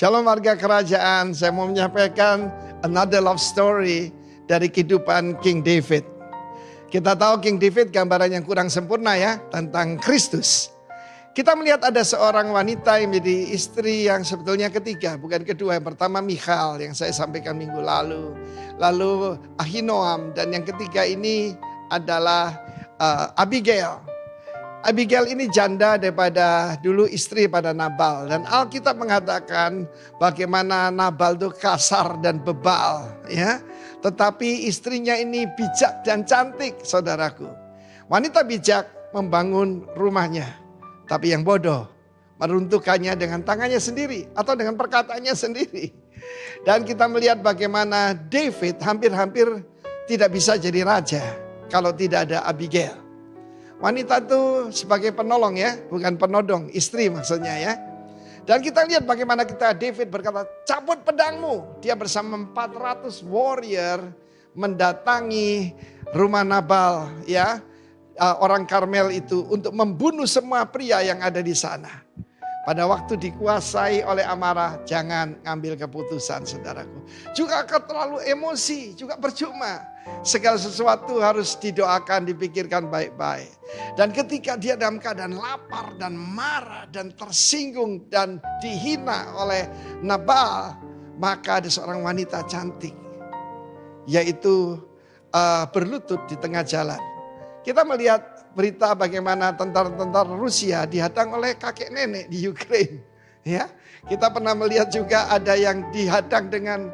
Shalom warga kerajaan, saya mau menyampaikan another love story dari kehidupan King David. Kita tahu King David gambaran yang kurang sempurna ya, tentang Kristus. Kita melihat ada seorang wanita yang menjadi istri yang sebetulnya ketiga, bukan kedua. Yang pertama Michal yang saya sampaikan minggu lalu. Lalu Ahinoam, dan yang ketiga ini adalah Abigail. Abigail ini janda daripada dulu istri pada Nabal. Dan Alkitab mengatakan bagaimana Nabal itu kasar dan bebal. Ya. Tetapi istrinya ini bijak dan cantik, saudaraku. Wanita bijak membangun rumahnya. Tapi yang bodoh meruntuhkannya dengan tangannya sendiri atau dengan perkataannya sendiri. Dan kita melihat bagaimana David hampir-hampir tidak bisa jadi raja kalau tidak ada Abigail. Wanita itu sebagai penolong ya, bukan penodong, istri maksudnya ya. Dan kita lihat bagaimana David berkata, cabut pedangmu. Dia bersama 400 warrior mendatangi rumah Nabal ya, orang Karmel itu untuk membunuh semua pria yang ada di sana. Pada waktu dikuasai oleh amarah, jangan ngambil keputusan saudaraku. Juga terlalu emosi, juga percuma. Segala sesuatu harus didoakan, dipikirkan baik-baik. Dan ketika dia dalam keadaan lapar dan marah dan tersinggung dan dihina oleh Nabal, maka ada seorang wanita cantik, yaitu berlutut di tengah jalan. Kita melihat berita bagaimana tentara-tentara Rusia dihadang oleh kakek nenek di Ukraina. Ya, kita pernah melihat juga ada yang dihadang dengan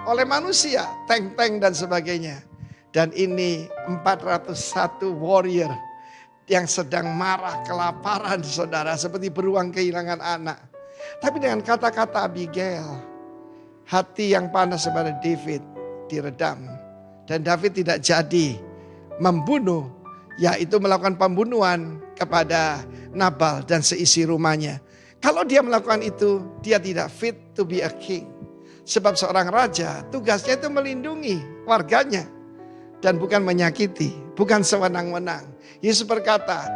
oleh manusia, tank-tank dan sebagainya. Dan ini 401 warrior yang sedang marah, kelaparan saudara, seperti beruang kehilangan anak. Tapi dengan kata-kata Abigail, hati yang panas kepada David diredam. Dan David tidak jadi membunuh, yaitu melakukan pembunuhan kepada Nabal dan seisi rumahnya. Kalau dia melakukan itu, dia tidak fit to be a king. Sebab seorang raja tugasnya itu melindungi warganya dan bukan menyakiti, bukan sewenang-wenang. Yesus berkata,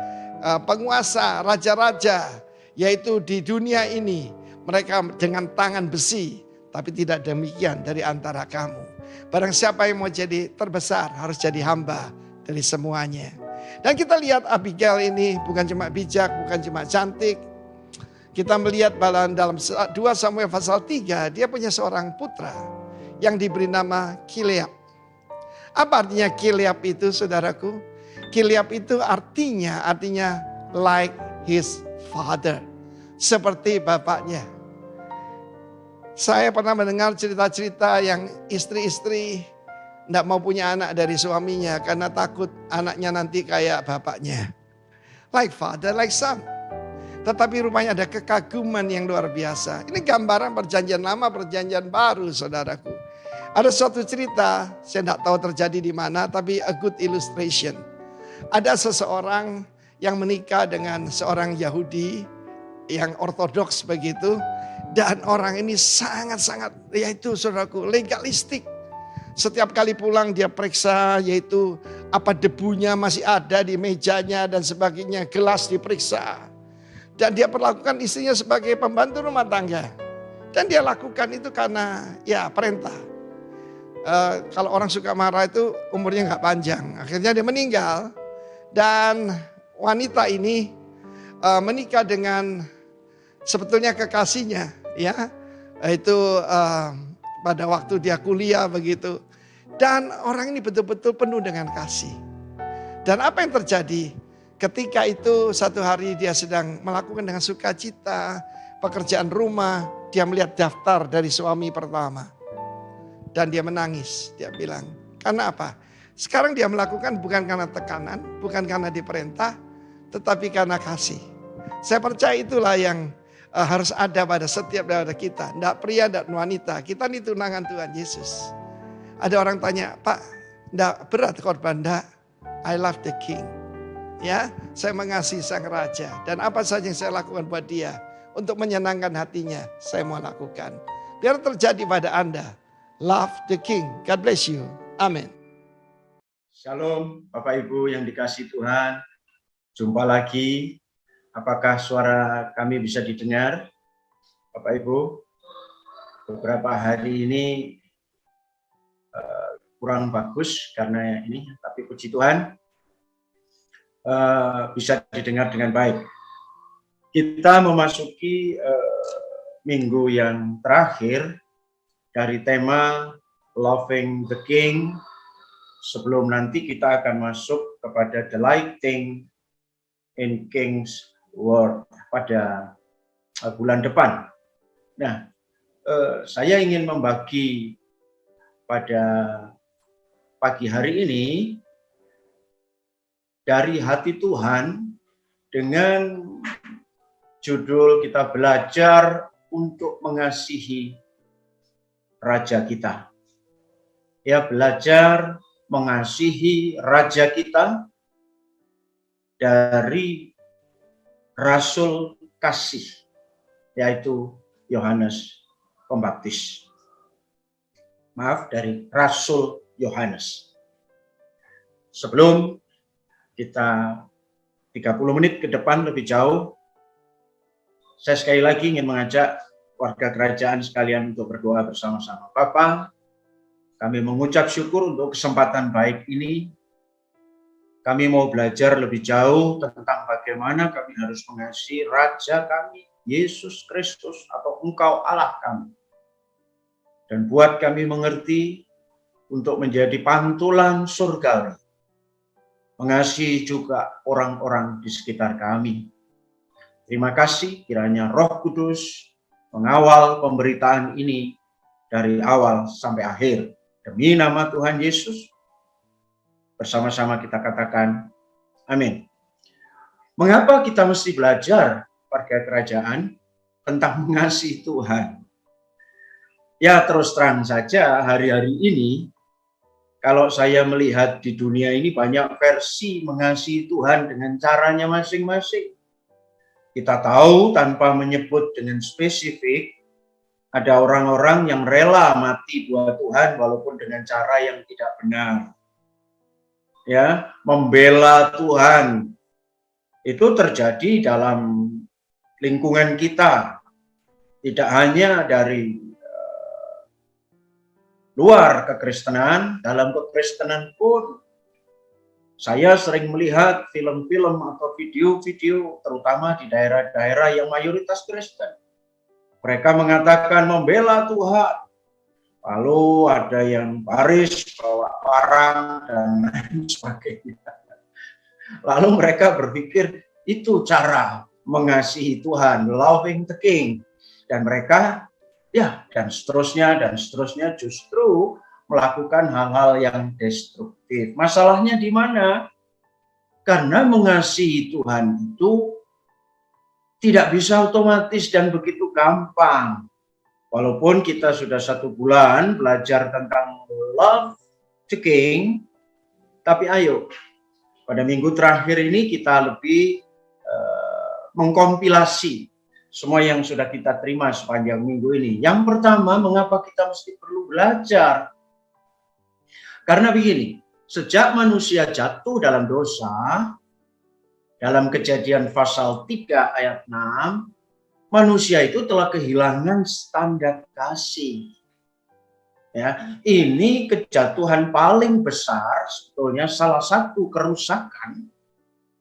penguasa, raja-raja, yaitu di dunia ini, mereka dengan tangan besi, tapi tidak demikian dari antara kamu. Barang siapa yang mau jadi terbesar harus jadi hamba dari semuanya. Dan kita lihat Abigail ini bukan cuma bijak, bukan cuma cantik. Kita melihat dalam 2 Samuel pasal 3, dia punya seorang putra yang diberi nama Kileab. Apa artinya Kileab itu saudaraku? Kileab itu artinya like his father. Seperti bapaknya. Saya pernah mendengar cerita-cerita yang istri-istri tidak mau punya anak dari suaminya karena takut anaknya nanti kayak bapaknya. Like father, like son. Tetapi rupanya ada kekaguman yang luar biasa. Ini gambaran perjanjian lama, perjanjian baru saudaraku. Ada suatu cerita, saya tidak tahu terjadi di mana, tapi a good illustration. Ada seseorang yang menikah dengan seorang Yahudi yang ortodoks begitu. Dan orang ini sangat-sangat, yaitu saudaraku, legalistik. Setiap kali pulang dia periksa, yaitu apa debunya masih ada di mejanya dan sebagainya. Gelas diperiksa. Dan dia perlakukan istrinya sebagai pembantu rumah tangga. Dan dia lakukan itu karena ya perintah. Kalau orang suka marah itu umurnya gak panjang. Akhirnya dia meninggal. Dan wanita ini menikah dengan sebetulnya kekasihnya. Ya, itu pada waktu dia kuliah begitu. Dan orang ini betul-betul penuh dengan kasih. Dan apa yang terjadi? Ketika itu satu hari dia sedang melakukan dengan sukacita pekerjaan rumah. Dia melihat daftar dari suami pertama. Dan dia menangis. Dia bilang, karena apa? Sekarang dia melakukan bukan karena tekanan, bukan karena diperintah, tetapi karena kasih. Saya percaya itulah yang harus ada pada setiap daripada kita. Tidak pria, tidak wanita. Kita ini tunangan Tuhan Yesus. Ada orang tanya, Pak, tidak berat korban? Tidak. I love the king. Ya, saya mengasihi sang raja. Dan apa saja yang saya lakukan buat dia. Untuk menyenangkan hatinya, saya mau lakukan. Biar terjadi pada Anda. Love the king. God bless you. Amin. Shalom Bapak Ibu yang dikasihi Tuhan. Jumpa lagi. Apakah suara kami bisa didengar? Bapak Ibu, beberapa hari ini kurang bagus karena ini, tapi puji Tuhan bisa didengar dengan baik. Kita memasuki minggu yang terakhir dari tema Loving the King. Sebelum nanti kita akan masuk kepada Delighting in King's Word pada bulan depan. Nah, saya ingin membagi pada pagi hari ini dari hati Tuhan dengan judul kita belajar untuk mengasihi Raja kita. Ya, belajar mengasihi Raja kita dari Rasul Kasih, yaitu Yohanes Pembaptis. Maaf, dari Rasul Yohanes. Sebelum kita 30 menit ke depan lebih jauh, saya sekali lagi ingin mengajak warga kerajaan sekalian untuk berdoa bersama-sama. Bapa, kami mengucap syukur untuk kesempatan baik ini. Kami mau belajar lebih jauh tentang bagaimana kami harus mengasihi Raja kami, Yesus Kristus, atau Engkau Allah kami. Dan buat kami mengerti untuk menjadi pantulan surgawi, mengasihi juga orang-orang di sekitar kami. Terima kasih kiranya Roh Kudus mengawal pemberitaan ini dari awal sampai akhir. Demi nama Tuhan Yesus, bersama-sama kita katakan amin. Mengapa kita mesti belajar warga kerajaan tentang mengasihi Tuhan? Ya, terus terang saja hari-hari ini, kalau saya melihat di dunia ini banyak versi mengasihi Tuhan dengan caranya masing-masing. Kita tahu tanpa menyebut dengan spesifik, ada orang-orang yang rela mati buat Tuhan walaupun dengan cara yang tidak benar. Ya, membela Tuhan itu terjadi dalam lingkungan kita, tidak hanya dari luar kekristenan, dalam kekristenan pun saya sering melihat film-film atau video-video terutama di daerah-daerah yang mayoritas Kristen. Mereka mengatakan membela Tuhan. Lalu ada yang baris, bawa parang, dan lain sebagainya. Lalu mereka berpikir itu cara mengasihi Tuhan, loving the King. Dan mereka, ya, dan seterusnya justru melakukan hal-hal yang destruktif. Masalahnya di mana? Karena mengasihi Tuhan itu tidak bisa otomatis dan begitu gampang. Walaupun kita sudah 1 bulan belajar tentang love the King, tapi ayo, pada minggu terakhir ini kita lebih mengkompilasi semua yang sudah kita terima sepanjang minggu ini. Yang pertama, mengapa kita mesti perlu belajar? Karena begini, sejak manusia jatuh dalam dosa, dalam Kejadian pasal 3 ayat 6, manusia itu telah kehilangan standar kasih. Ya, ini kejatuhan paling besar, sebetulnya salah satu kerusakan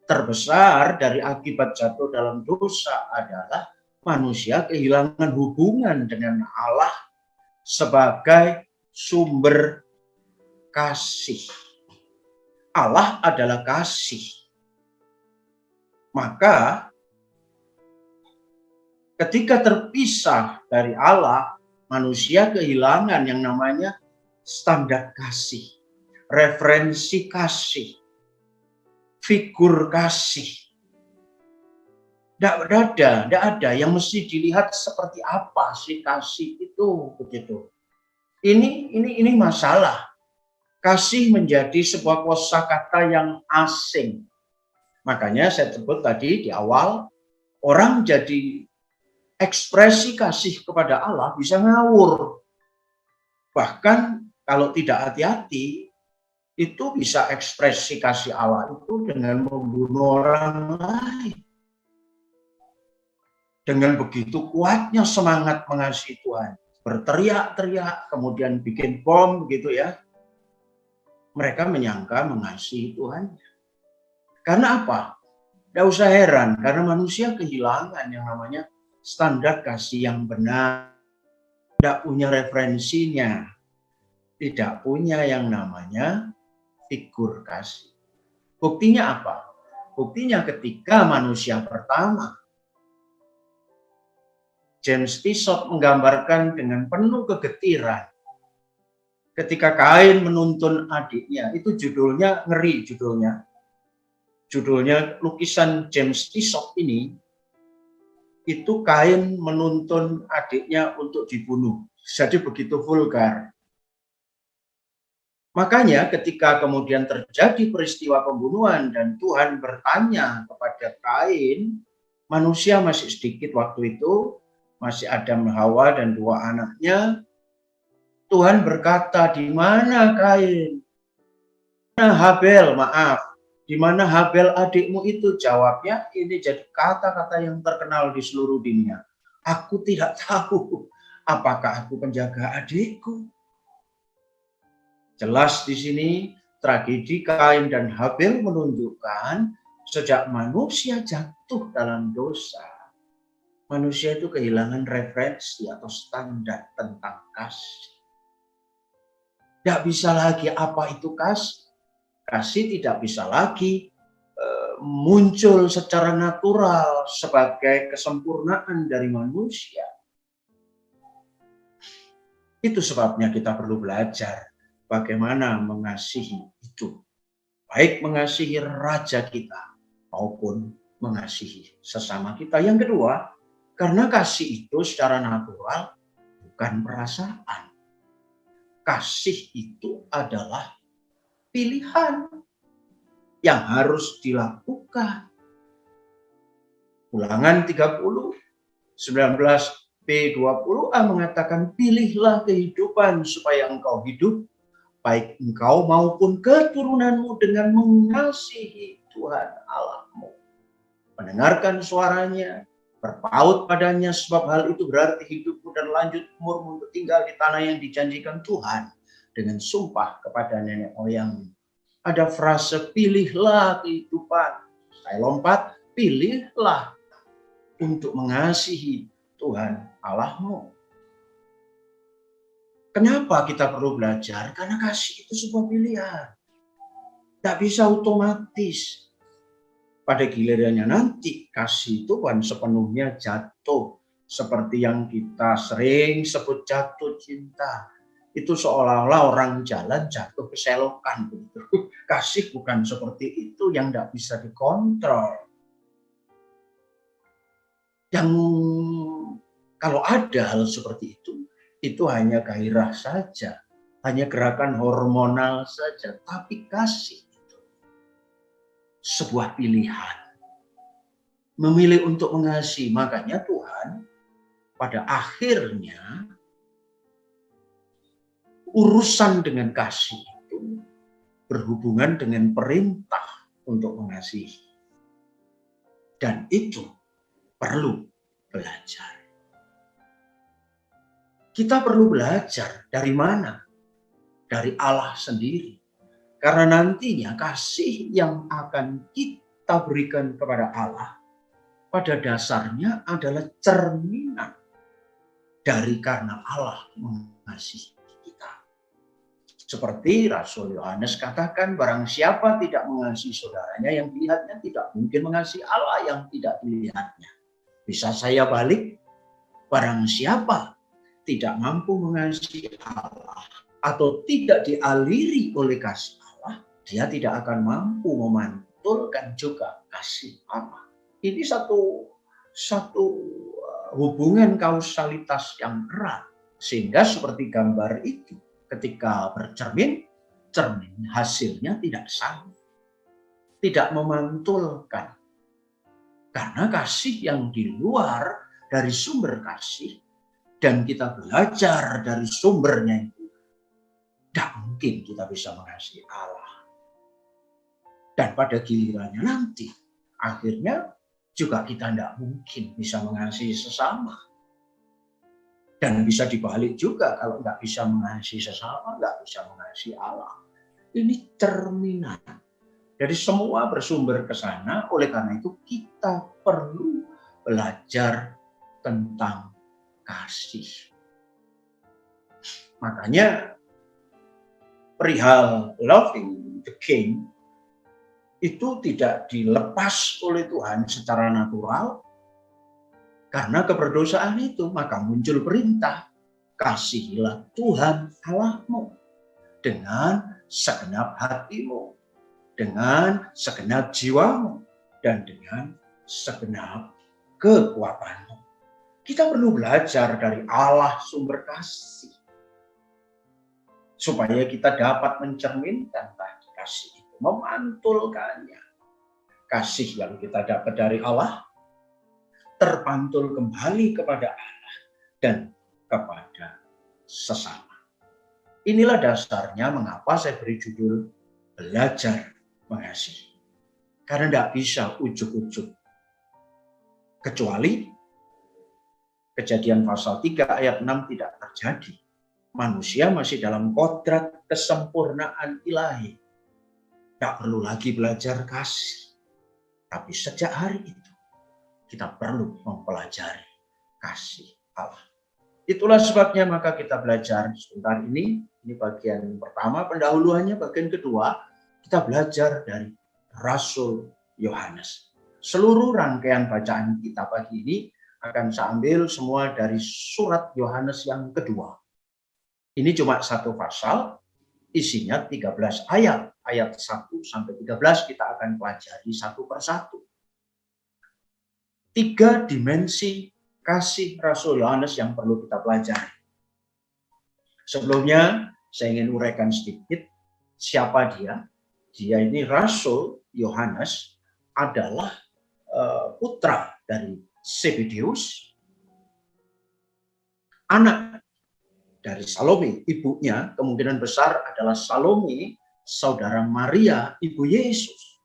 terbesar dari akibat jatuh dalam dosa adalah manusia kehilangan hubungan dengan Allah sebagai sumber kasih. Allah adalah kasih. Maka ketika terpisah dari Allah, manusia kehilangan yang namanya standar kasih, referensi kasih, figur kasih. Tidak ada yang mesti dilihat seperti apa sih kasih itu, begitu. Ini masalah. Kasih menjadi sebuah kosakata yang asing. Makanya saya sebut tadi di awal, orang jadi ekspresi kasih kepada Allah bisa ngawur. Bahkan kalau tidak hati-hati, itu bisa ekspresi kasih Allah itu dengan membunuh orang lain. Dengan begitu kuatnya semangat mengasihi Tuhan. berteriak-teriak, kemudian bikin bom gitu ya. Mereka menyangka mengasihi Tuhan. Karena apa? Tidak usah heran, karena manusia kehilangan yang namanya standar kasih yang benar. Tidak punya referensinya. Tidak punya yang namanya figur kasih. Buktinya apa? Buktinya ketika manusia pertama, James Tissot menggambarkan dengan penuh kegetiran. Ketika Kain menuntun adiknya, itu judulnya ngeri judulnya. Judulnya lukisan James Tissot ini, itu Kain menuntun adiknya untuk dibunuh. Jadi begitu vulgar. Makanya ketika kemudian terjadi peristiwa pembunuhan dan Tuhan bertanya kepada Kain, manusia masih sedikit waktu itu, masih Adam, Hawa dan 2 anaknya. Tuhan berkata, di mana Kain? Nah, Habel, maaf. Di mana Habel adikmu itu? Jawabnya, ini jadi kata-kata yang terkenal di seluruh dunia. Aku tidak tahu apakah aku penjaga adikku. Jelas di sini tragedi Kain dan Habel menunjukkan sejak manusia jatuh dalam dosa, manusia itu kehilangan referensi atau standar tentang kasih. Tidak bisa lagi apa itu kasih. Kasih tidak bisa lagi muncul secara natural sebagai kesempurnaan dari manusia. Itu sebabnya kita perlu belajar bagaimana mengasihi itu. Baik mengasihi raja kita maupun mengasihi sesama kita. Yang kedua, karena kasih itu secara natural bukan perasaan. Kasih itu adalah pilihan yang harus dilakukan. Ulangan 30, 19b20a mengatakan, pilihlah kehidupan supaya engkau hidup, baik engkau maupun keturunanmu dengan mengasihi Tuhan Allahmu. Mendengarkan suaranya, berpaut padanya, sebab hal itu berarti hidupmu dan lanjut umurmu untuk tinggal di tanah yang dijanjikan Tuhan dengan sumpah kepada nenek moyangmu. Ada frase pilihlah kehidupan. Saya lompat, pilihlah untuk mengasihi Tuhan Allahmu. Kenapa kita perlu belajar? Karena kasih itu sebuah pilihan. Tak bisa otomatis. Pada gilirannya nanti, kasih itu bukan sepenuhnya jatuh. Seperti yang kita sering sebut jatuh cinta. Itu seolah-olah orang jalan jatuh ke selokan. Kasih bukan seperti itu yang tidak bisa dikontrol. Yang kalau ada hal seperti itu hanya gairah saja. Hanya gerakan hormonal saja. Tapi kasih itu sebuah pilihan. Memilih untuk mengasihi. Makanya Tuhan pada akhirnya urusan dengan kasih itu berhubungan dengan perintah untuk mengasihi. Dan itu perlu belajar. Kita perlu belajar dari mana? Dari Allah sendiri. Karena nantinya kasih yang akan kita berikan kepada Allah pada dasarnya adalah cerminan dari karena Allah mengasihi. Seperti Rasul Yohanes katakan, barang siapa tidak mengasihi saudaranya yang dilihatnya, tidak mungkin mengasihi Allah yang tidak dilihatnya. Bisa saya balik, barang siapa tidak mampu mengasihi Allah atau tidak dialiri oleh kasih Allah, dia tidak akan mampu memantulkan juga kasih Allah. Ini satu hubungan kausalitas yang erat. Sehingga seperti gambar itu, ketika bercermin, cermin hasilnya tidak sama. Tidak memantulkan. Karena kasih yang di luar dari sumber kasih, dan kita belajar dari sumbernya itu, tidak mungkin kita bisa mengasihi Allah. Dan pada gilirannya nanti, akhirnya juga kita tidak mungkin bisa mengasihi sesama. Dan bisa dibalik juga, kalau nggak bisa mengasihi sesama, nggak bisa mengasihi Allah. Ini cerminan. Jadi semua bersumber ke sana, oleh karena itu kita perlu belajar tentang kasih. Makanya perihal loving the King itu tidak dilepas oleh Tuhan secara natural. Karena keberdosaan itu, maka muncul perintah, kasihilah Tuhan Allahmu dengan segenap hatimu, dengan segenap jiwamu, dan dengan segenap kekuatanmu. Kita perlu belajar dari Allah sumber kasih, supaya kita dapat mencerminkan tadi kasih itu, memantulkannya. Kasih yang kita dapat dari Allah terpantul kembali kepada Allah dan kepada sesama. Inilah dasarnya mengapa saya beri judul belajar mengasihi. Karena tidak bisa ujuk-ujuk. Kecuali Kejadian pasal 3 ayat 6 tidak terjadi. Manusia masih dalam kodrat kesempurnaan ilahi. Tidak perlu lagi belajar kasih. Tapi sejak hari itu kita perlu mempelajari kasih Allah. Itulah sebabnya maka kita belajar sebentar ini bagian pertama pendahuluannya, bagian kedua kita belajar dari Rasul Yohanes. Seluruh rangkaian bacaan kita pagi ini akan saya ambil semua dari surat Yohanes yang kedua. Ini cuma satu pasal, isinya 13 ayat. Ayat 1 sampai 13 kita akan pelajari satu persatu. 3 dimensi kasih Rasul Yohanes yang perlu kita pelajari. Sebelumnya, saya ingin uraikan sedikit siapa dia. Dia ini Rasul Yohanes adalah putra dari Zebedeus, anak dari Salome, ibunya kemungkinan besar adalah Salome, saudara Maria, ibu Yesus.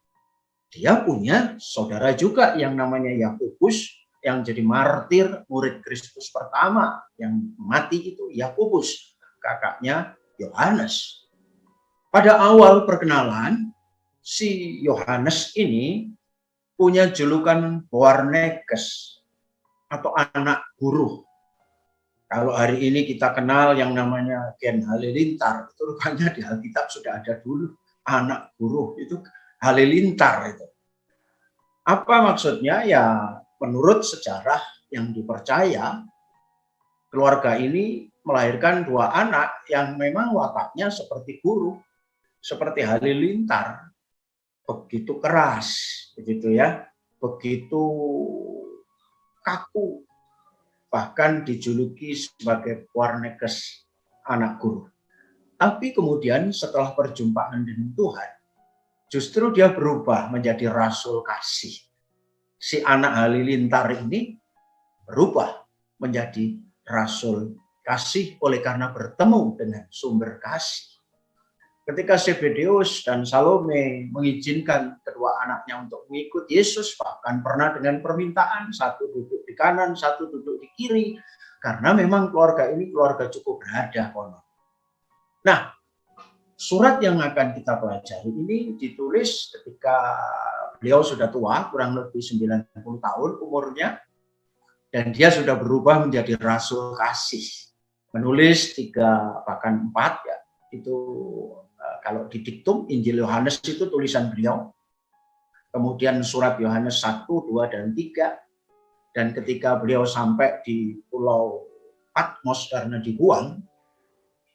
Dia punya saudara juga yang namanya Yakobus, yang jadi martir murid Kristus pertama yang mati itu Yakobus, kakaknya Yohanes. Pada awal perkenalan, si Yohanes ini punya julukan Boanerges atau anak guru. Kalau hari ini kita kenal yang namanya Gen Halilintar, itu rupanya di Alkitab sudah ada dulu. Anak guru itu Halilintar itu. Apa maksudnya? Ya menurut sejarah yang dipercaya, keluarga ini melahirkan 2 anak yang memang wataknya seperti guru, seperti Halilintar, begitu keras, begitu ya, begitu kaku, bahkan dijuluki sebagai Boanerges, anak guru. Tapi kemudian setelah perjumpaan dengan Tuhan, justru dia berubah menjadi rasul kasih. Si anak Halilintar ini berubah menjadi rasul kasih oleh karena bertemu dengan sumber kasih. Ketika Zebedeus dan Salome mengizinkan kedua anaknya untuk mengikut Yesus, bahkan pernah dengan permintaan, satu duduk di kanan, satu duduk di kiri, karena memang keluarga ini keluarga cukup berada. Nah, surat yang akan kita pelajari ini ditulis ketika beliau sudah tua, kurang lebih 90 tahun umurnya, dan dia sudah berubah menjadi rasul kasih. Menulis 3 bahkan 4 ya, itu kalau di diktum Injil Yohanes itu tulisan beliau. Kemudian surat Yohanes 1, 2, dan 3. Dan ketika beliau sampai di pulau Patmos karena dibuang,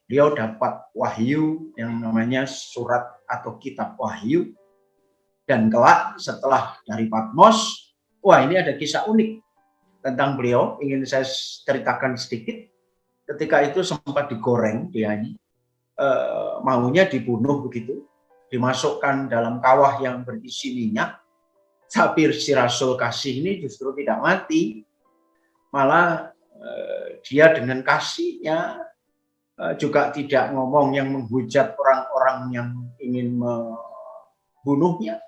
beliau dapat wahyu yang namanya surat atau kitab wahyu. Dan kelak setelah dari Patmos, wah ini ada kisah unik tentang beliau, ingin saya ceritakan sedikit. Ketika itu sempat digoreng dia ini, maunya dibunuh begitu, dimasukkan dalam kawah yang berisi minyak. Tapi si rasul kasih ini justru tidak mati, malah dia dengan kasihnya juga tidak ngomong yang menghujat orang-orang yang ingin membunuhnya.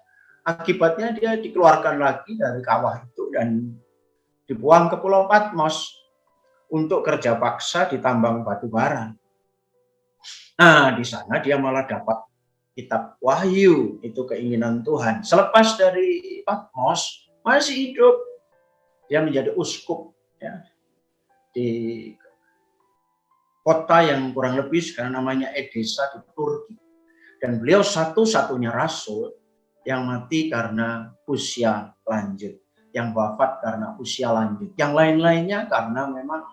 Akibatnya dia dikeluarkan lagi dari kawah itu dan dibuang ke Pulau Patmos. untuk kerja paksa di tambang batu bara. Nah, di sana dia malah dapat kitab Wahyu, itu keinginan Tuhan. Selepas dari Patmos, masih hidup. Dia menjadi uskup ya, di kota yang kurang lebih sekarang namanya Edessa di Turki. Dan beliau satu-satunya rasul yang mati karena usia lanjut, yang wafat karena usia lanjut. Yang lain-lainnya karena memang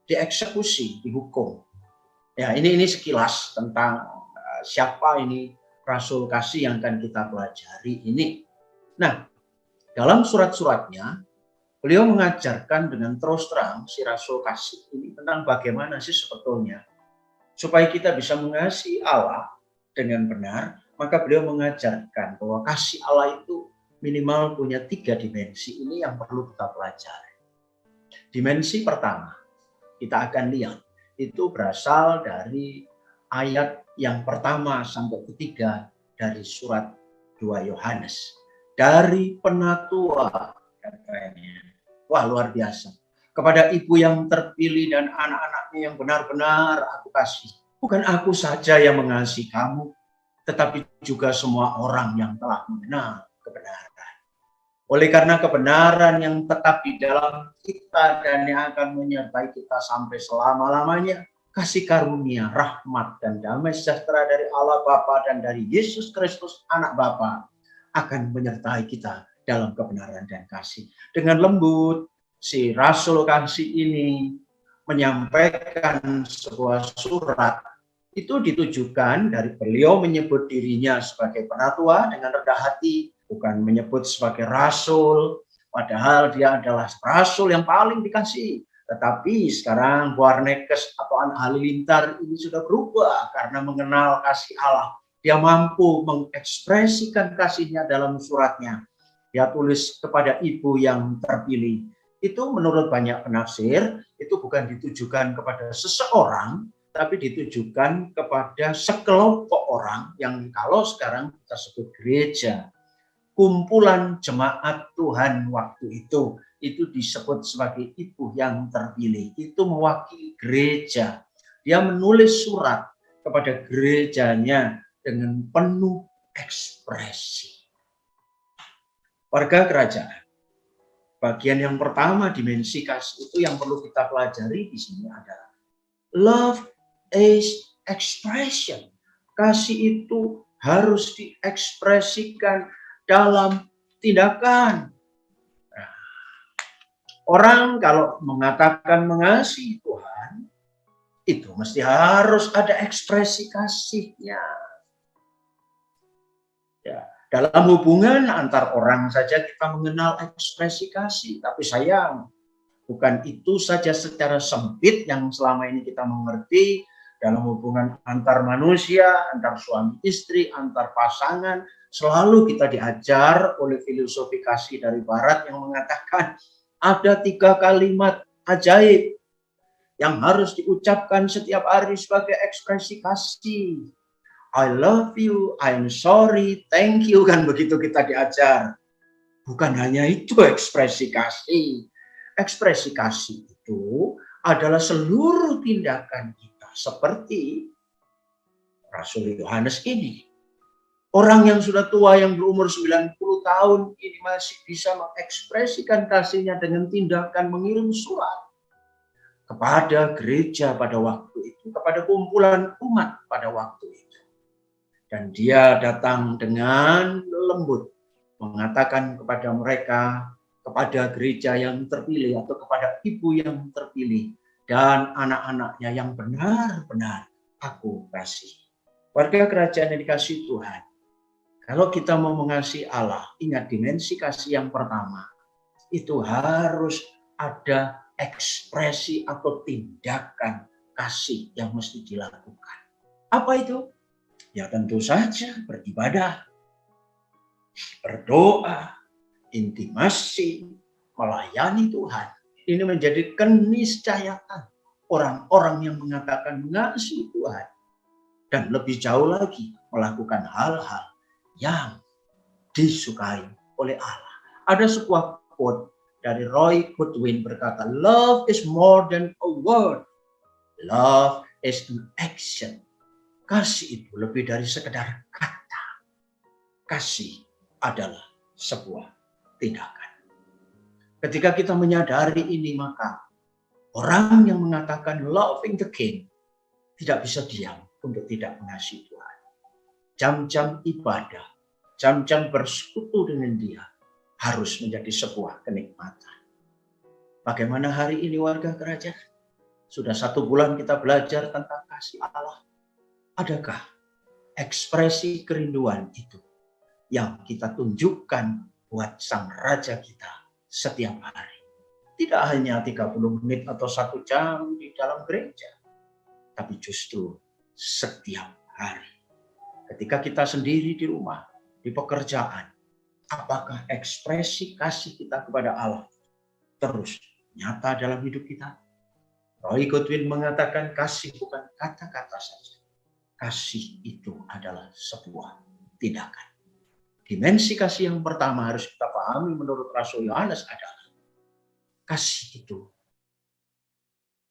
dieksekusi, dihukum. Ya, ini sekilas tentang siapa ini rasul kasih yang akan kita pelajari ini. Nah, dalam surat-suratnya beliau mengajarkan dengan terus terang si rasul kasih ini tentang bagaimana sih sebetulnya supaya kita bisa mengasihi Allah dengan benar. Maka beliau mengajarkan bahwa kasih Allah itu minimal punya 3 dimensi. Ini yang perlu kita pelajari. Dimensi pertama, kita akan lihat, itu berasal dari ayat yang pertama sampai ketiga dari surat 2 Yohanes. Dari penatua, katanya. Wah, luar biasa. Kepada ibu yang terpilih dan anak-anaknya yang benar-benar aku kasih. Bukan aku saja yang mengasihi kamu, tetapi juga semua orang yang telah mengenal kebenaran. Oleh karena kebenaran yang tetap di dalam kita dan yang akan menyertai kita sampai selama-lamanya, kasih karunia, rahmat, dan damai sejahtera dari Allah Bapa dan dari Yesus Kristus Anak Bapa akan menyertai kita dalam kebenaran dan kasih. Dengan lembut, si rasul kasih ini menyampaikan sebuah surat. Itu ditujukan dari beliau menyebut dirinya sebagai penatua dengan rendah hati, bukan menyebut sebagai rasul, padahal dia adalah rasul yang paling dikasihi. Tetapi sekarang Boanerges atau Anak Halilintar ini sudah berubah karena mengenal kasih Allah. Dia mampu mengekspresikan kasihnya dalam suratnya. Dia tulis kepada ibu yang terpilih. Itu menurut banyak penafsir, itu bukan ditujukan kepada seseorang, tapi ditujukan kepada sekelompok orang yang kalau sekarang kita sebut gereja. Kumpulan jemaat Tuhan waktu itu disebut sebagai ibu yang terpilih. Itu mewakili gereja. Dia menulis surat kepada gerejanya dengan penuh ekspresi. Warga kerajaan. Bagian yang pertama dimensi kasih itu yang perlu kita pelajari di sini adalah love is expression. Kasih itu harus diekspresikan dalam tindakan. Nah, orang kalau mengatakan mengasihi Tuhan, itu mesti harus ada ekspresi kasihnya. Ya, dalam hubungan antar orang saja kita mengenal ekspresi kasih, tapi sayang, bukan itu saja secara sempit yang selama ini kita mengerti. Dalam hubungan antar manusia, antar suami istri, antar pasangan, selalu kita diajar oleh filosofi kasih dari barat yang mengatakan ada 3 kalimat ajaib yang harus diucapkan setiap hari sebagai ekspresi kasih. I love you, I'm sorry, thank you, kan begitu kita diajar. Bukan hanya itu ekspresi kasih. Ekspresi kasih itu adalah seluruh tindakan kita. Seperti Rasul Yohanes ini. Orang yang sudah tua yang berumur 90 tahun ini masih bisa mengekspresikan kasihnya dengan tindakan mengirim surat kepada gereja pada waktu itu, kepada kumpulan umat pada waktu itu. Dan dia datang dengan lembut mengatakan kepada mereka, kepada gereja yang terpilih atau kepada ibu yang terpilih dan anak-anaknya yang benar-benar aku kasih. Warga kerajaan yang dikasihi Tuhan, kalau kita mau mengasihi Allah, ingat dimensi kasih yang pertama, itu harus ada ekspresi atau tindakan kasih yang mesti dilakukan. Apa itu? Ya tentu saja beribadah, berdoa, intimasi, melayani Tuhan. Ini menjadi keniscayaan orang-orang yang mengatakan mengasihi Tuhan. Dan lebih jauh lagi, melakukan hal-hal yang disukai oleh Allah. Ada sebuah quote dari Roy Goodwin berkata, love is more than a word. Love is an action. Kasih itu lebih dari sekedar kata. Kasih adalah sebuah tindakan. Ketika kita menyadari ini, maka orang yang mengatakan loving the King tidak bisa diam untuk tidak mengasihi Tuhan. Jam-jam ibadah, jam-jam bersekutu dengan Dia harus menjadi sebuah kenikmatan. Bagaimana hari ini warga kerajaan? Sudah 1 bulan kita belajar tentang kasih Allah. Adakah ekspresi kerinduan itu yang kita tunjukkan buat Sang Raja kita setiap hari? Tidak hanya 30 menit atau 1 jam di dalam gereja, tapi justru setiap hari. Ketika kita sendiri di rumah, di pekerjaan, apakah ekspresi kasih kita kepada Allah terus nyata dalam hidup kita? Roy Goodwin mengatakan kasih bukan kata-kata saja. Kasih itu adalah sebuah tindakan. Dimensi kasih yang pertama harus kita pahami menurut Rasul Yohanes adalah kasih itu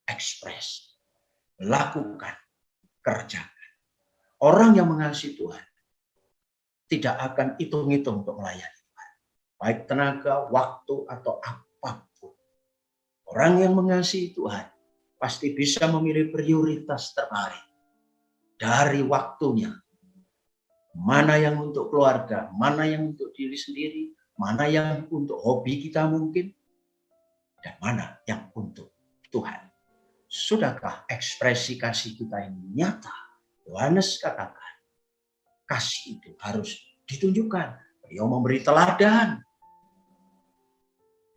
ekspres, lakukan, kerjakan. Orang yang mengasihi Tuhan tidak akan hitung-hitung untuk melayani Tuhan. Baik tenaga, waktu, atau apapun. Orang yang mengasihi Tuhan pasti bisa memilih prioritas terbaik dari waktunya. Mana yang untuk keluarga, mana yang untuk diri sendiri, mana yang untuk hobi kita mungkin, dan mana yang untuk Tuhan. Sudahkah ekspresi kasih kita ini nyata? Yohanes katakan, kasih itu harus ditunjukkan. Beliau memberi teladan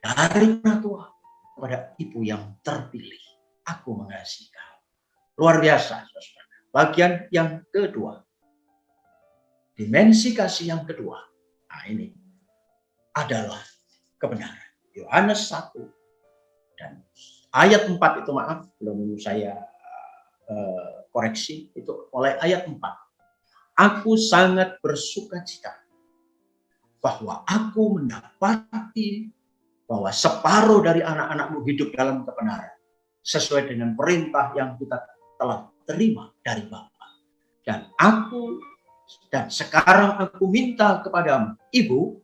dari anak tua kepada ibu yang terpilih. Aku mengasihi kau. Luar biasa. Bagian yang kedua. Dimensi kasih yang kedua. Nah ini adalah kebenaran. Yohanes 1 dan ayat 4 itu maaf. Belum saya koreksi. Itu mulai ayat 4. Aku sangat bersukacita bahwa aku mendapati bahwa separuh dari anak-anakmu hidup dalam kebenaran. Sesuai dengan perintah yang kita telah terima dari Bapa. Dan sekarang aku minta kepadamu, Ibu,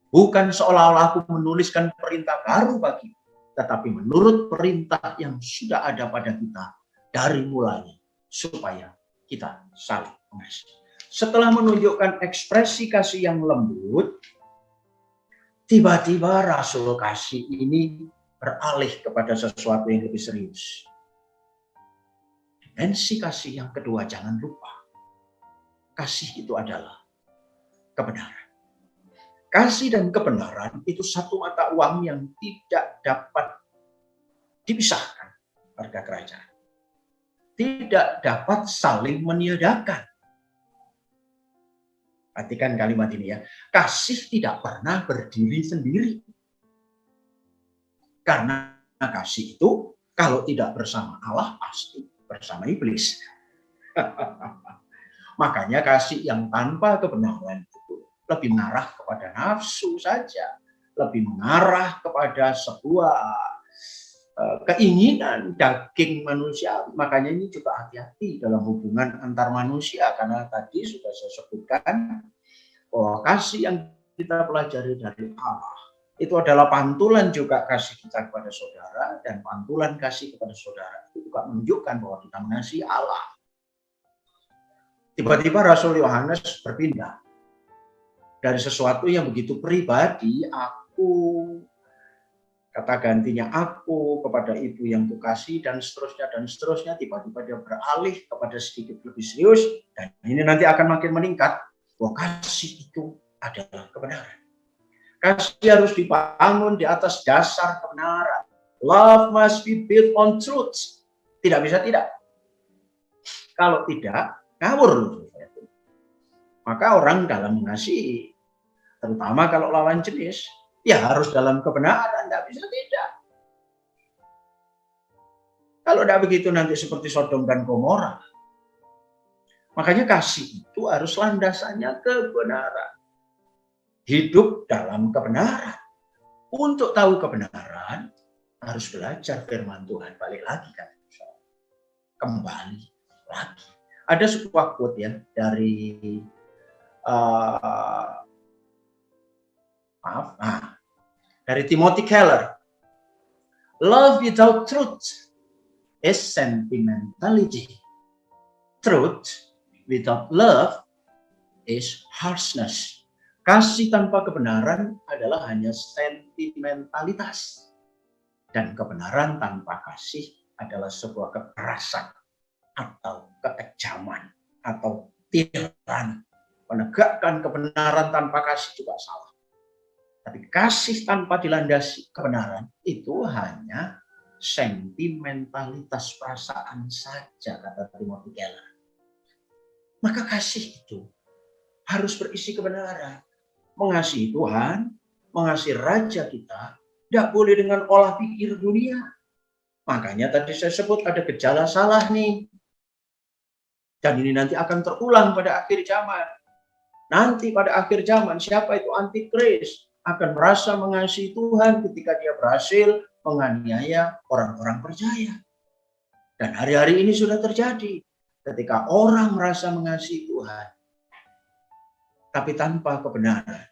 bukan seolah-olah aku menuliskan perintah baru bagi, tetapi menurut perintah yang sudah ada pada kita dari mulanya, supaya kita saling mengasihi. Setelah menunjukkan ekspresi kasih yang lembut, tiba-tiba Rasul kasih ini beralih kepada sesuatu yang lebih serius. Dimensi kasih yang kedua, jangan lupa. Kasih itu adalah kebenaran. Kasih dan kebenaran itu satu mata uang yang tidak dapat dipisahkan, warga kerajaan. Tidak dapat saling meniadakan. Perhatikan kalimat ini ya. Kasih tidak pernah berdiri sendiri. Karena kasih itu kalau tidak bersama Allah pasti bersama iblis. Makanya kasih yang tanpa kebenaran itu lebih mengarah kepada nafsu saja. Lebih mengarah kepada sebuah keinginan daging manusia. Makanya ini juga hati-hati dalam hubungan antar manusia. Karena tadi sudah saya sebutkan bahwa kasih yang kita pelajari dari Allah itu adalah pantulan juga kasih kita kepada saudara, dan pantulan kasih kepada saudara itu juga menunjukkan bahwa kita mengasihi Allah. Tiba-tiba Rasul Yohanes berpindah dari sesuatu yang begitu pribadi, aku, kata gantinya aku kepada ibu yang kukasih, dan seterusnya, tiba-tiba dia beralih kepada sedikit lebih serius, dan ini nanti akan makin meningkat, bahwa kasih itu adalah kebenaran. Kasih harus dibangun di atas dasar kebenaran. Love must be built on truth. Tidak bisa tidak. Kalau tidak, ngawur. Maka orang dalam mengasihi, terutama kalau lawan jenis, ya harus dalam kebenaran. Tidak bisa tidak. Kalau tidak begitu nanti seperti Sodom dan Gomora. Makanya kasih itu harus landasannya kebenaran. Hidup dalam kebenaran. untuk tahu kebenaran harus belajar firman Tuhan. Balik lagi kan, kembali lagi. Ada sebuah quote ya dari dari Timothy Keller. Love without truth is sentimentality. Truth without love is harshness. Kasih tanpa kebenaran adalah hanya sentimentalitas. Dan kebenaran tanpa kasih adalah sebuah kekerasan atau kekejaman atau tirani. Menegakkan kebenaran tanpa kasih juga salah. Tapi kasih tanpa dilandasi kebenaran itu hanya sentimentalitas perasaan saja, kata Timothy Keller. Maka kasih itu harus berisi kebenaran. Mengasihi Tuhan, mengasihi Raja kita, tidak boleh dengan olah pikir dunia. Makanya tadi saya sebut ada gejala salah nih. Dan ini nanti akan terulang pada akhir zaman. Nanti pada akhir zaman siapa itu antikris akan merasa mengasihi Tuhan ketika dia berhasil menganiaya orang-orang percaya. Dan hari-hari ini sudah terjadi. Ketika orang merasa mengasihi Tuhan, tapi tanpa kebenaran,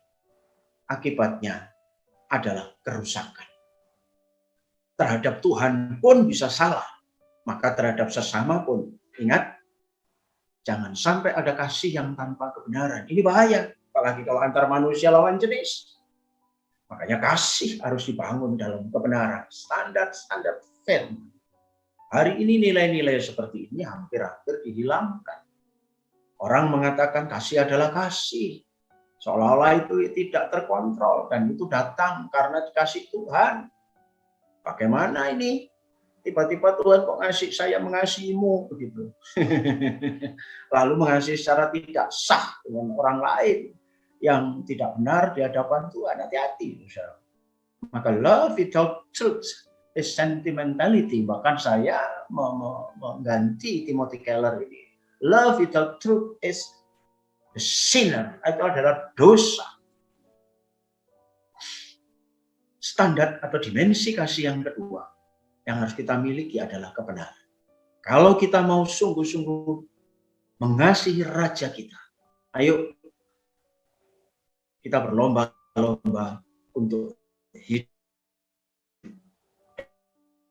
akibatnya adalah kerusakan. Terhadap Tuhan pun bisa salah, maka terhadap sesama pun. Ingat, jangan sampai ada kasih yang tanpa kebenaran. Ini bahaya, apalagi kalau antar manusia lawan jenis. Makanya kasih harus dibangun dalam kebenaran, standar-standar firman. Hari ini nilai-nilai seperti ini hampir-hampir dihilangkan. Orang mengatakan kasih adalah kasih. Seolah-olah itu tidak terkontrol dan itu datang karena dikasih Tuhan. Bagaimana ini? Tiba-tiba Tuhan kok ngasih saya mengasihimu begitu. Lalu mengasihi secara tidak sah dengan orang lain yang tidak benar di hadapan Tuhan. Hati-hati. Maka love without truth is sentimentality. Bahkan saya mengganti Timothy Keller ini. Love without truth is the sinner. Itu adalah dosa. Standar atau dimensi kasih yang kedua yang harus kita miliki adalah kebenaran. Kalau kita mau sungguh-sungguh mengasihi Raja kita, ayo kita berlomba-lomba untuk hidup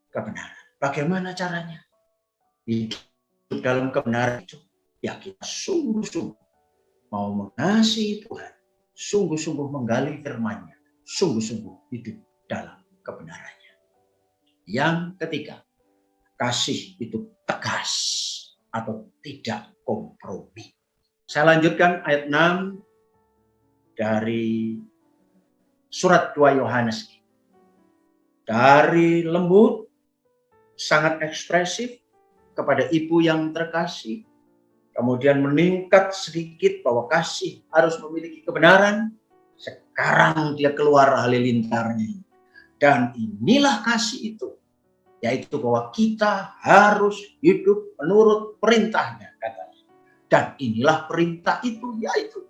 kebenaran. Bagaimana caranya? Hidup dalam kebenaran itu, ya kita sungguh-sungguh mau mengasihi Tuhan, sungguh-sungguh menggali firman-Nya, sungguh-sungguh hidup dalam kebenarannya. Yang ketiga, kasih itu tegas atau tidak kompromi. Saya lanjutkan ayat 6 dari surat 2 Yohanes. Dari lembut, sangat ekspresif kepada ibu yang terkasih, kemudian meningkat sedikit bahwa kasih harus memiliki kebenaran. Sekarang dia keluar halilintarnya. Dan inilah kasih itu, yaitu bahwa kita harus hidup menurut perintahnya, katanya. Dan inilah perintah itu, yaitu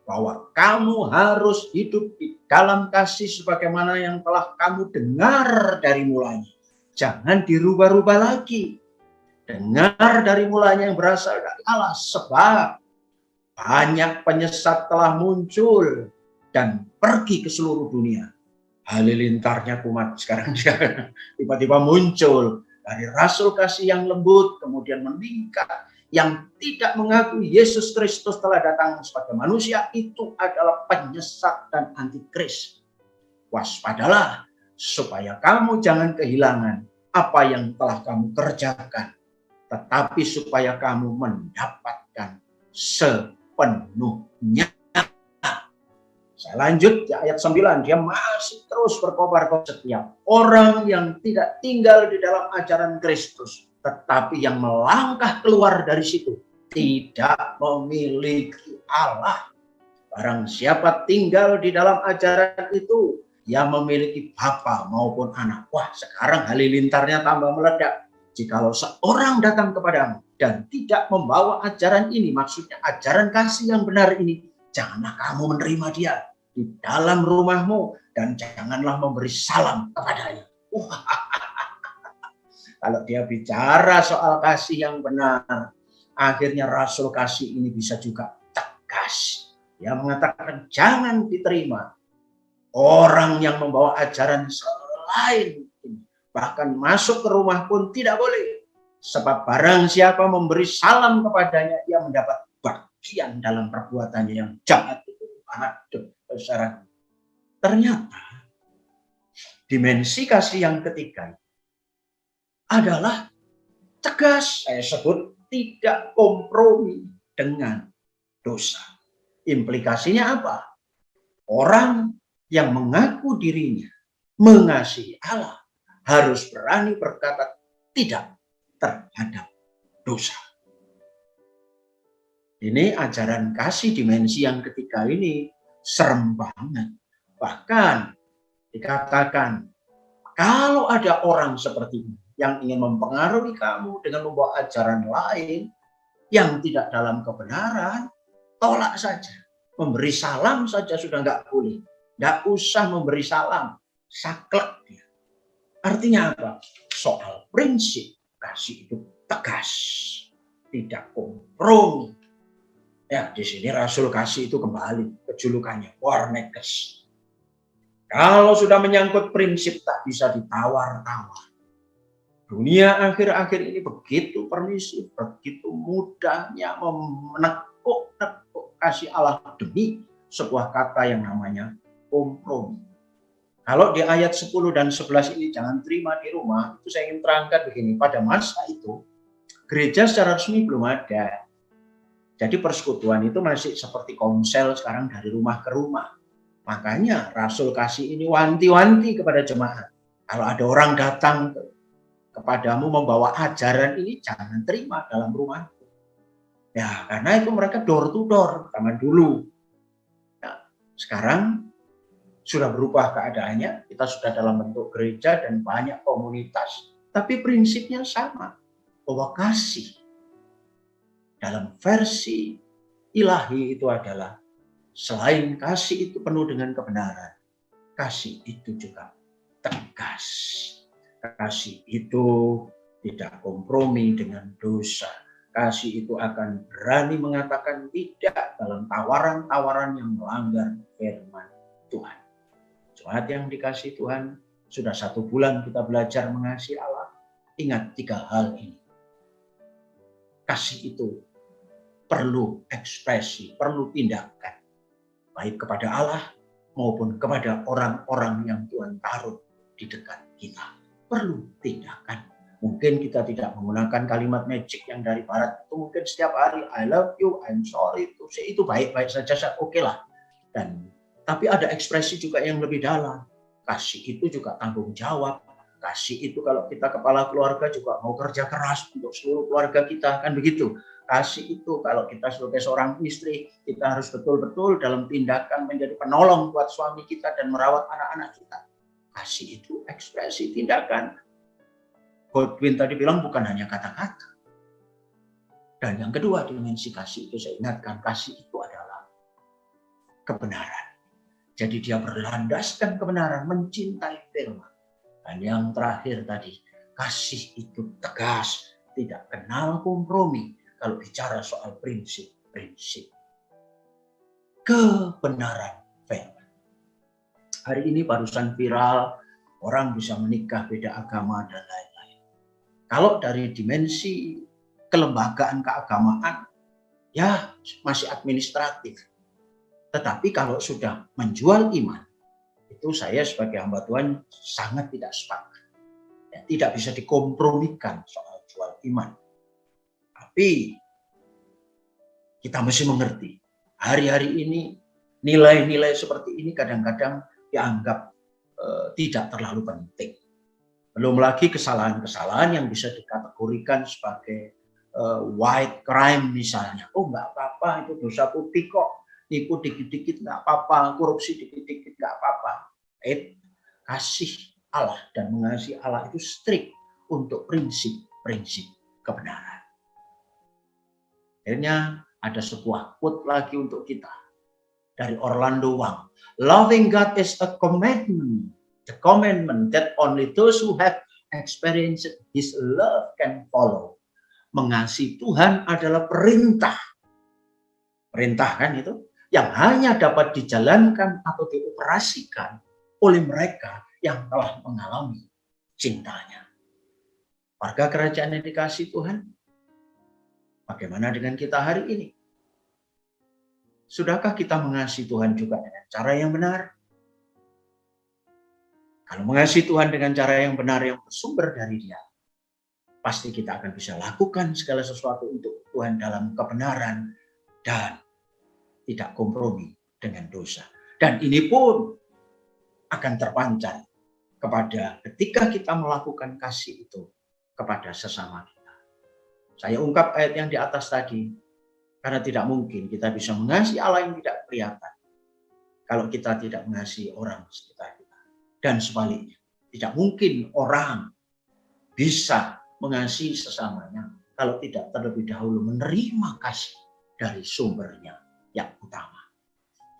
bahwa kamu harus hidup di dalam kasih sebagaimana yang telah kamu dengar dari mulanya. Jangan dirubah-rubah lagi. Dengar dari mulanya yang berasal dari Allah, sebab banyak penyesat telah muncul dan pergi ke seluruh dunia. Halilintarnya kumat sekarang dia tiba-tiba muncul dari rasul kasih yang lembut, kemudian meningkat, yang tidak mengakui Yesus Kristus telah datang sebagai manusia, itu adalah penyesat dan antikris. Waspadalah supaya kamu jangan kehilangan apa yang telah kamu kerjakan, tetapi supaya kamu mendapatkan sepenuhnya. Saya lanjut di ayat 9, dia masih terus berkobar-kobar setiap orang yang tidak tinggal di dalam ajaran Kristus, tetapi yang melangkah keluar dari situ tidak memiliki Allah. Barang siapa tinggal di dalam ajaran itu, ia memiliki bapa maupun anak. Wah, sekarang halilintarnya tambah meledak. Jikalau seorang datang kepadamu dan tidak membawa ajaran ini, maksudnya ajaran kasih yang benar ini, janganlah kamu menerima dia. di dalam rumahmu dan janganlah memberi salam kepadanya. Kalau dia bicara soal kasih yang benar, akhirnya Rasul kasih ini bisa juga tegas. Dia mengatakan jangan diterima orang yang membawa ajaran selain ini. Bahkan masuk ke rumah pun tidak boleh. Sebab barang siapa memberi salam kepadanya, ia mendapat bagian dalam perbuatannya yang jahat itu. Aduh, saudara. Ternyata dimensi kasih yang ketiga adalah tegas. Saya sebut tidak kompromi dengan dosa. Implikasinya apa? Orang yang mengaku dirinya mengasihi Allah harus berani berkata tidak terhadap dosa. Ini ajaran kasih dimensi yang ketiga ini serem banget. Bahkan dikatakan kalau ada orang seperti ini yang ingin mempengaruhi kamu dengan membawa ajaran lain yang tidak dalam kebenaran, tolak saja. Memberi salam saja sudah nggak boleh. Nggak usah memberi salam. Saklek dia. Artinya apa? Soal prinsip kasih itu tegas. Tidak kompromi. Ya, di sini Rasul kasih itu kembali ke julukannya, Warnekes. Kalau sudah menyangkut prinsip tak bisa ditawar-tawar. Dunia akhir-akhir ini begitu permisif, begitu mudahnya menekuk-nekuk kasih Allah demi sebuah kata yang namanya kompromi. Kalau di ayat 10 dan 11 ini jangan terima di rumah, itu saya ingin terangkan begini. Pada masa itu, gereja secara resmi belum ada. Jadi persekutuan itu masih seperti komsel sekarang dari rumah ke rumah. Makanya Rasul kasih ini wanti-wanti kepada jemaat. Kalau ada orang datang kepadamu membawa ajaran ini, jangan terima dalam rumah. Ya, karena itu mereka door to door zaman dulu. Nah, sekarang sudah berubah keadaannya, kita sudah dalam bentuk gereja dan banyak komunitas. Tapi prinsipnya sama, bahwa kasih dalam versi ilahi itu adalah selain kasih itu penuh dengan kebenaran, kasih itu juga tegas. Kasih itu tidak kompromi dengan dosa. Kasih itu akan berani mengatakan tidak dalam tawaran-tawaran yang melanggar firman Tuhan. Jemaat yang dikasihi Tuhan, sudah 1 bulan kita belajar mengasihi Allah. Ingat 3 hal ini. Kasih itu perlu ekspresi, perlu tindakan. Baik kepada Allah maupun kepada orang-orang yang Tuhan taruh di dekat kita. Perlu tindakan. Mungkin kita tidak menggunakan kalimat magic yang dari barat. Itu mungkin setiap hari, I love you, I'm sorry. Itu baik-baik saja, oke lah. Tapi ada ekspresi juga yang lebih dalam. Kasih itu juga tanggung jawab. Kasih itu kalau kita kepala keluarga juga mau kerja keras untuk seluruh keluarga kita. Kan begitu. Kasih itu kalau kita sebagai seorang istri, kita harus betul-betul dalam tindakan menjadi penolong buat suami kita dan merawat anak-anak kita. Kasih itu ekspresi tindakan. Godwin tadi bilang bukan hanya kata-kata. Dan yang kedua dimensi kasih itu saya ingatkan, kasih itu adalah kebenaran. Jadi dia berlandaskan kebenaran, mencintai firman. Dan yang terakhir tadi, kasih itu tegas, tidak kenal kompromi kalau bicara soal prinsip-prinsip. Kebenaran firman. Hari ini barusan viral, orang bisa menikah beda agama dan lain-lain. Kalau dari dimensi kelembagaan keagamaan, ya masih administratif. Tetapi kalau sudah menjual iman, itu saya sebagai hamba Tuhan sangat tidak sepakat. Ya, tidak bisa dikompromikan soal jual iman. Tapi kita mesti mengerti, hari-hari ini nilai-nilai seperti ini kadang-kadang dianggap tidak terlalu penting. Belum lagi kesalahan-kesalahan yang bisa dikategorikan sebagai white crime misalnya. Oh nggak apa-apa, itu dosa putih kok. Nipu dikit-dikit nggak apa-apa, korupsi dikit-dikit nggak apa-apa. Kasih Allah dan mengasihi Allah itu strict untuk prinsip-prinsip kebenaran. Akhirnya ada sebuah quote lagi untuk kita dari Orlando Wang. Loving God is a commandment. The commandment that only those who have experienced His love can follow. Mengasihi Tuhan adalah perintah. Perintah kan itu yang hanya dapat dijalankan atau dioperasikan oleh mereka yang telah mengalami cintanya. Warga kerajaan yang dikasihi Tuhan, bagaimana dengan kita hari ini? Sudahkah kita mengasihi Tuhan juga dengan cara yang benar? Kalau mengasihi Tuhan dengan cara yang benar yang bersumber dari Dia, pasti kita akan bisa lakukan segala sesuatu untuk Tuhan dalam kebenaran dan tidak kompromi dengan dosa. Dan ini pun akan terpancar kepada ketika kita melakukan kasih itu kepada sesama kita. Saya ungkap ayat yang di atas tadi, karena tidak mungkin kita bisa mengasihi Allah yang tidak kelihatan kalau kita tidak mengasihi orang sekitar kita. Dan sebaliknya, tidak mungkin orang bisa mengasihi sesamanya kalau tidak terlebih dahulu menerima kasih dari sumbernya yang utama.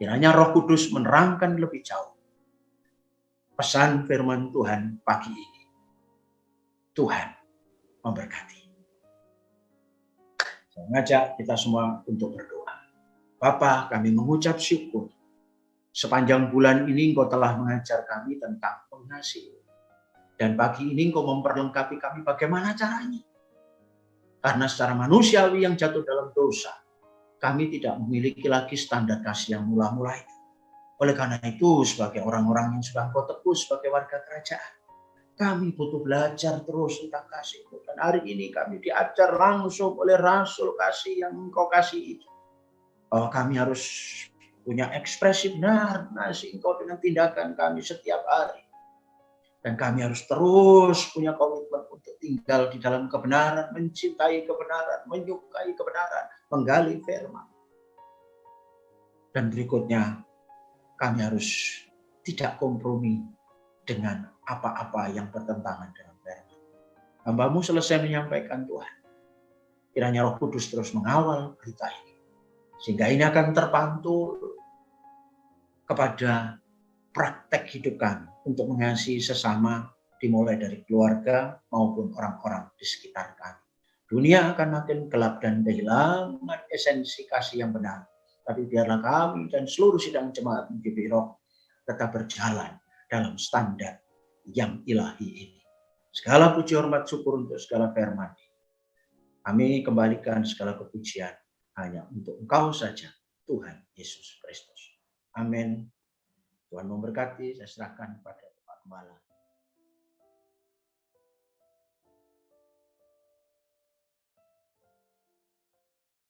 Kiranya Roh Kudus menerangkan lebih jauh pesan firman Tuhan pagi ini. Tuhan memberkati. Saya mengajak kita semua untuk berdoa. Bapa, kami mengucap syukur. Sepanjang bulan ini Engkau telah mengajar kami tentang mengasihi. Dan pagi ini Engkau memperlengkapi kami bagaimana caranya. Karena secara manusiawi yang jatuh dalam dosa, kami tidak memiliki lagi standar kasih yang mula-mula itu. Oleh karena itu, sebagai orang-orang yang sudah Engkau tebus sebagai warga kerajaan, kami butuh belajar terus tentang kasih. Dan hari ini kami diajar langsung oleh Rasul kasih yang Engkau kasih itu. Bahwa kami harus punya ekspresi benar mengasihi Engkau dengan tindakan kami setiap hari. Dan kami harus terus punya komitmen untuk tinggal di dalam kebenaran, mencintai kebenaran, menyukai kebenaran, menggali firman. Dan berikutnya, kami harus tidak kompromi dengan apa-apa yang bertentangan dengan firman. Hamba-Mu selesai menyampaikan Tuhan. Kiranya Roh Kudus terus mengawal berita ini. Sehingga ini akan terpantul kepada praktek hidup kami untuk mengasihi sesama dimulai dari keluarga maupun orang-orang di sekitar kami. Dunia akan makin gelap dan kehilangan esensi kasih yang benar. Tapi biarlah kami dan seluruh sidang jemaat MGP Rock tetap berjalan dalam standar yang ilahi ini. Segala puji hormat syukur untuk segala firman. Kami kembalikan segala kepujian hanya untuk Engkau saja, Tuhan Yesus Kristus. Amin. Tuhan memberkati, saya serahkan pada Pak Gembala.